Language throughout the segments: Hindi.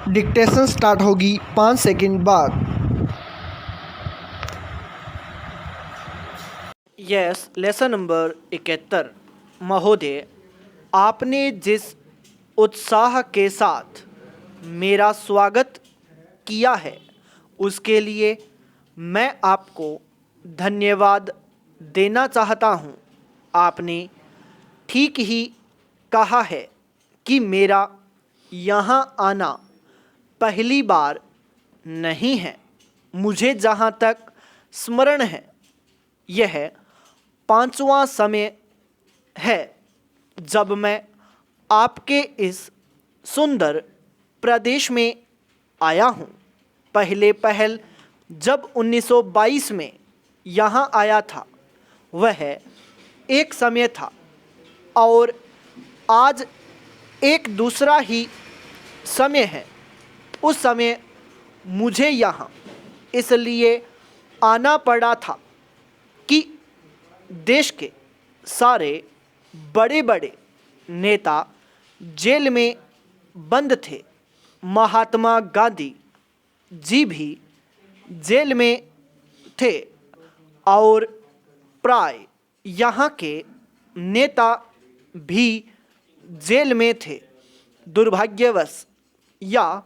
डिक्टेशन स्टार्ट होगी 5 सेकंड बाद। Yes, lesson number 71। महोदय, आपने जिस उत्साह के साथ मेरा स्वागत किया है उसके लिए मैं आपको धन्यवाद देना चाहता हूँ। आपने ठीक ही कहा है कि मेरा यहाँ आना पहली बार नहीं है। मुझे जहाँ तक स्मरण है यह 5वां समय है जब मैं आपके इस सुंदर प्रदेश में आया हूँ। पहल जब 1922 में यहाँ आया था वह एक समय था और आज एक दूसरा ही समय है। उस समय मुझे यहाँ इसलिए आना पड़ा था कि देश के सारे बड़े बड़े नेता जेल में बंद थे। महात्मा गांधी जी भी जेल में थे और प्राय यहाँ के नेता भी जेल में थे। दुर्भाग्यवश या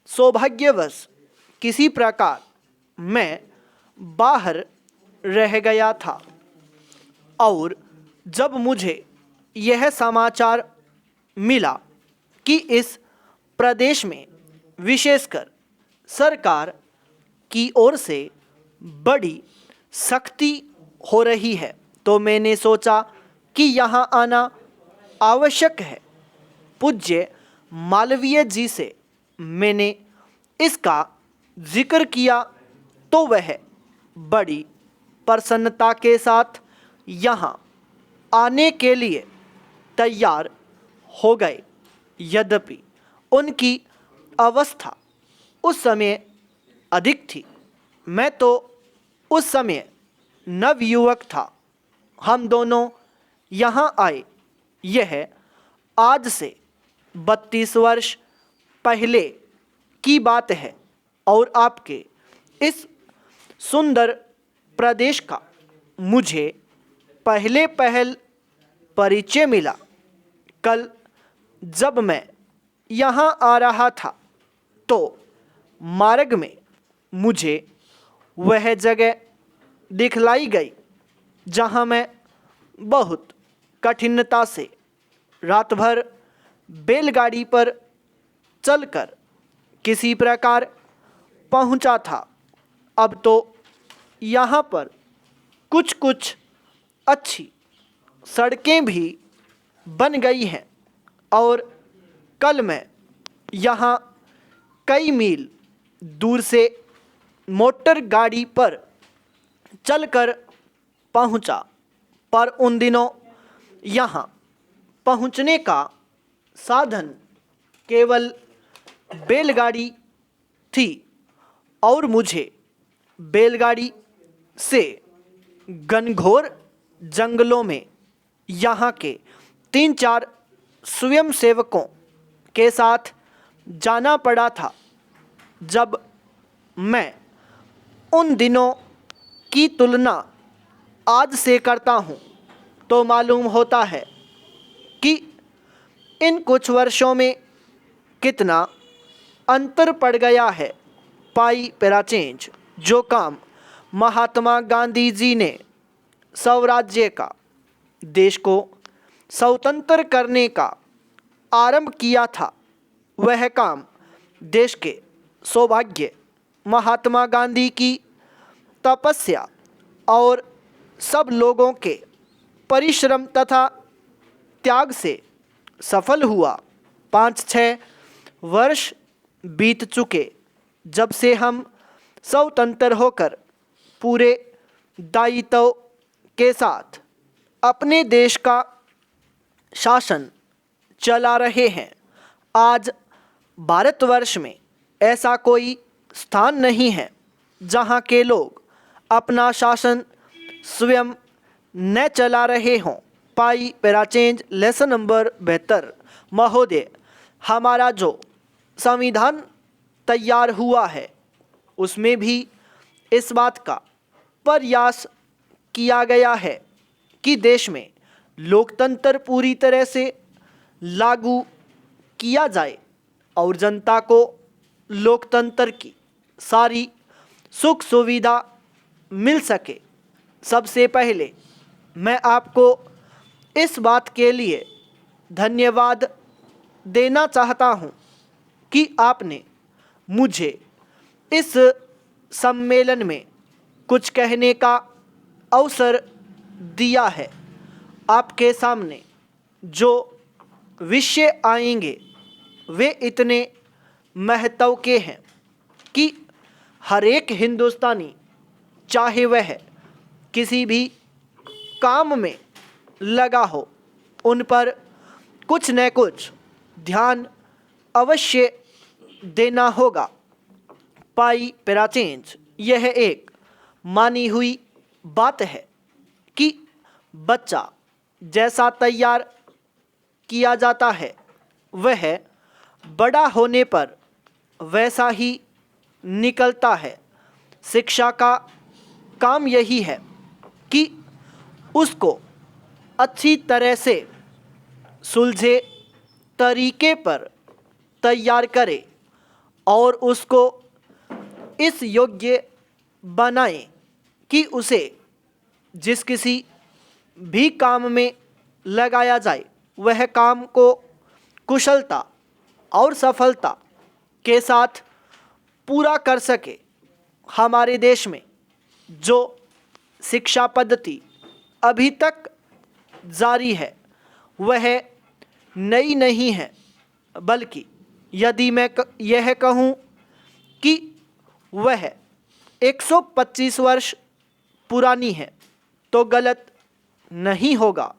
सौभाग्यवश किसी प्रकार मैं बाहर रह गया था और जब मुझे यह समाचार मिला कि इस प्रदेश में विशेषकर सरकार की ओर से बड़ी सख्ती हो रही है तो मैंने सोचा कि यहाँ आना आवश्यक है। पूज्य मालवीय जी से मैंने इसका जिक्र किया तो वह बड़ी प्रसन्नता के साथ यहाँ आने के लिए तैयार हो गए। यद्यपि उनकी अवस्था उस समय अधिक थी। मैं तो उस समय नवयुवक था। हम दोनों यहाँ आए यह आज से 32 वर्ष पहले की बात है और आपके इस सुंदर प्रदेश का मुझे पहल परिचय मिला। कल जब मैं यहाँ आ रहा था तो मार्ग में मुझे वह जगह दिखलाई गई जहाँ मैं बहुत कठिनता से रात भर बैलगाड़ी पर चलकर किसी प्रकार पहुँचा था। अब तो यहाँ पर कुछ कुछ अच्छी सड़कें भी बन गई हैं और कल मैं यहाँ कई मील दूर से मोटर गाड़ी पर चलकर पहुँचा, पर उन दिनों यहाँ पहुँचने का साधन केवल बैलगाड़ी थी और मुझे बैलगाड़ी से घनघोर जंगलों में यहाँ के 3-4 स्वयंसेवकों के साथ जाना पड़ा था। जब मैं उन दिनों की तुलना आज से करता हूँ तो मालूम होता है कि इन कुछ वर्षों में कितना अंतर पड़ गया है। पाई पैरा चेंज जो काम महात्मा गांधी जी ने स्वराज्य का देश को स्वतंत्र करने का आरंभ किया था वह काम देश के सौभाग्य महात्मा गांधी की तपस्या और सब लोगों के परिश्रम तथा त्याग से सफल हुआ। 5-6 वर्ष बीत चुके जब से हम स्वतंत्र होकर पूरे दायित्व के साथ अपने देश का शासन चला रहे हैं। आज भारतवर्ष में ऐसा कोई स्थान नहीं है जहां के लोग अपना शासन स्वयं न चला रहे हों। पाई पैरा चेंज लेसन नंबर 72। महोदय, हमारा जो संविधान तैयार हुआ है उसमें भी इस बात का प्रयास किया गया है कि देश में लोकतंत्र पूरी तरह से लागू किया जाए और जनता को लोकतंत्र की सारी सुख सुविधा मिल सके। सबसे पहले मैं आपको इस बात के लिए धन्यवाद देना चाहता हूँ कि आपने मुझे इस सम्मेलन में कुछ कहने का अवसर दिया है। आपके सामने जो विषय आएंगे वे इतने महत्व के हैं कि हर एक हिंदुस्तानी चाहे वह किसी भी काम में लगा हो उन पर कुछ न कुछ ध्यान अवश्य देना होगा। पाई पैरा चेंज यह एक मानी हुई बात है कि बच्चा जैसा तैयार किया जाता है वह बड़ा होने पर वैसा ही निकलता है। शिक्षा का काम यही है कि उसको अच्छी तरह से सुलझे तरीके पर तैयार करे और उसको इस योग्य बनाए कि उसे जिस किसी भी काम में लगाया जाए वह काम को कुशलता और सफलता के साथ पूरा कर सके। हमारे देश में जो शिक्षा पद्धति अभी तक जारी है वह नई नहीं है, बल्कि यदि मैं यह कहूँ कि वह 125 वर्ष पुरानी है तो गलत नहीं होगा।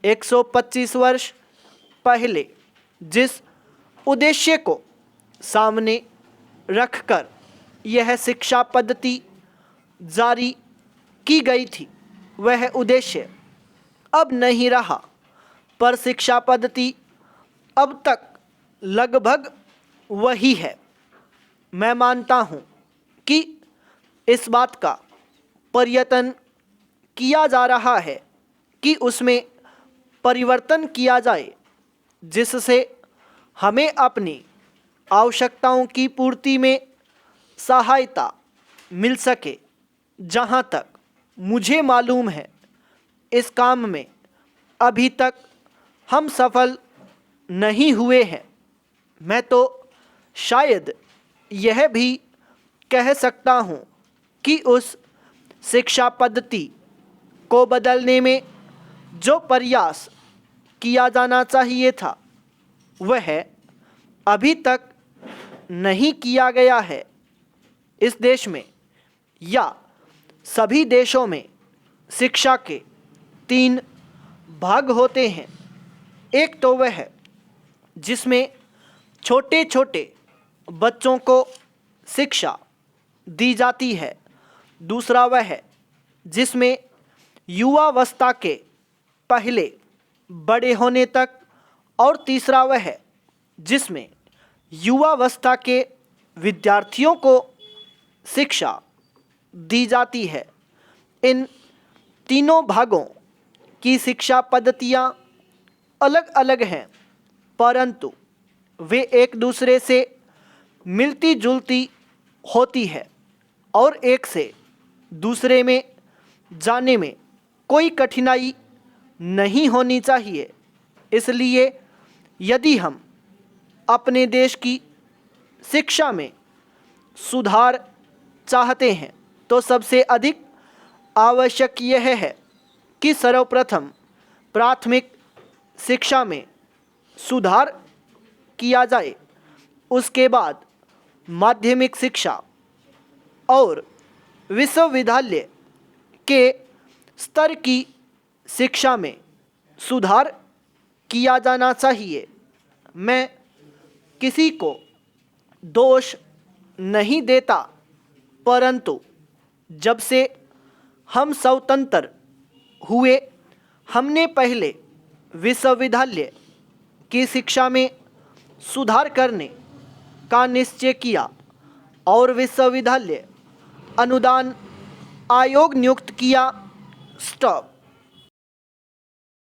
125 वर्ष पहले जिस उद्देश्य को सामने रखकर यह शिक्षा पद्धति जारी की गई थी वह उद्देश्य अब नहीं रहा, पर शिक्षा पद्धति अब तक लगभग वही है। मैं मानता हूँ कि इस बात का प्रयत्न किया जा रहा है कि उसमें परिवर्तन किया जाए जिससे हमें अपनी आवश्यकताओं की पूर्ति में सहायता मिल सके। जहाँ तक मुझे मालूम है इस काम में अभी तक हम सफल नहीं हुए हैं। मैं तो शायद यह भी कह सकता हूँ कि उस शिक्षा पद्धति को बदलने में जो प्रयास किया जाना चाहिए था वह अभी तक नहीं किया गया है। इस देश में या सभी देशों में शिक्षा के 3 भाग होते हैं। एक तो वह जिसमें छोटे छोटे बच्चों को शिक्षा दी जाती है, दूसरा वह जिसमें युवावस्था के पहले बड़े होने तक, और तीसरा वह जिसमें युवावस्था के विद्यार्थियों को शिक्षा दी जाती है। इन तीनों भागों की शिक्षा पद्धतियाँ अलग अलग हैं, परंतु वे एक दूसरे से मिलती जुलती होती है और एक से दूसरे में जाने में कोई कठिनाई नहीं होनी चाहिए। इसलिए यदि हम अपने देश की शिक्षा में सुधार चाहते हैं तो सबसे अधिक आवश्यक यह है कि सर्वप्रथम प्राथमिक शिक्षा में सुधार किया जाए, उसके बाद माध्यमिक शिक्षा और विश्वविद्यालय के स्तर की शिक्षा में सुधार किया जाना चाहिए। मैं किसी को दोष नहीं देता, परंतु जब से हम स्वतंत्र हुए हमने पहले विश्वविद्यालय की शिक्षा में सुधार करने का निश्चय किया और विश्वविद्यालय अनुदान आयोग नियुक्त किया। स्टॉप।